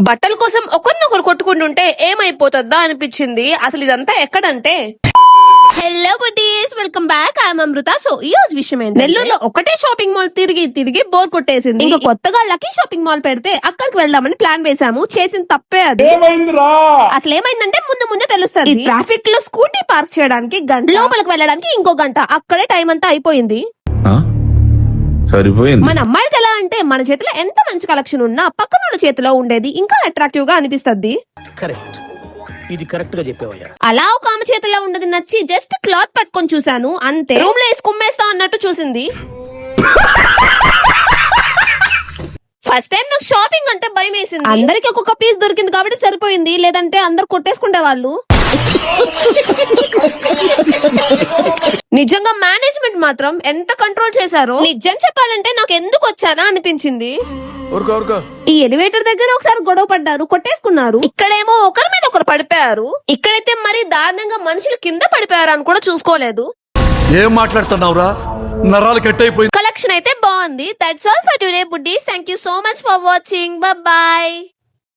బట్టల కోసం ఒకరినొకరు కొట్టుకుంటుంటే ఏమైపోతుందా అనిపించింది. అసలు ఇదంతా ఎక్కడంటే hello buddies, welcome back. I'm Amrita. So ఈ రోజు విషయం ఏంటి, నెల్లూరులో ఒకటే షాపింగ్ మాల్ తిరిగి తిరిగి బోర్ కొట్టేసింది. ఇంకా కొత్తగా లక్కీ షాపింగ్ మాల్ పెడితే అక్కడికి వెళ్దామని ప్లాన్ వేసాము. చేసిన తప్పే అది. అసలు ఏమైందంటే ముందే తెలుస్తుంది. ట్రాఫిక్ లో స్కూటీ పార్క్ చేయడానికి గంట, లోపలికి వెళ్ళడానికి ఇంకో గంట, అక్కడే టైం అంతా అయిపోయింది. సరిపోయింది. మన అమ్మాయిలకి ఎలా అంటే మన చేతిలో ఎంత మంచి కలెక్షన్ ఉన్నా పక్కన చేతిలో ఉండేది ఇంకా అట్రాక్టివ్ గా అనిపిస్తుంది. ఇది కరెక్ట్ గా చెప్పేవయ్యా. అలా ఒక ఆమె చేతిలో ఉండదు నచ్చి జస్ట్ క్లాత్ పట్టుకొని చూసాను, అంతే. రూమ్ లో వేసి కుమ్మేస్తా అన్నట్టు చూసింది. ఫస్ట్ టైం నాకు షాపింగ్ అంటే భయం వేసింది. అందరికి ఒక్కొక్క పీస్ దొరికింది కాబట్టి సరిపోయింది, లేదంటే అందరు కొట్టేసుకుంటే వాళ్ళు. నిజంగా మేనేజ్మెంట్ మాత్రం ఎంత కంట్రోల్ చేశారో. నిజం చెప్పాలంటే నాకు ఎందుకు వచ్చానా అనిపించింది. ఈ ఎలివేటర్ దగ్గర ఒకసారి గొడవ పడ్డారు, కొట్టేసుకున్నారు. ఇక్కడేమో ఒకరి మీద ఒకరు పడిపోయారు. ఇక్కడైతే మరి దారుణంగా మనుషులు కింద పడిపోయారు అని కూడా చూసుకోలేదు. ఏం మాట్లాడుతున్నావురా, నరాలు కట్ అయిపోయింది. కలెక్షన్ అయితే బాగుంది. That's all for today buddies. Thank you so much for watching. Bye bye.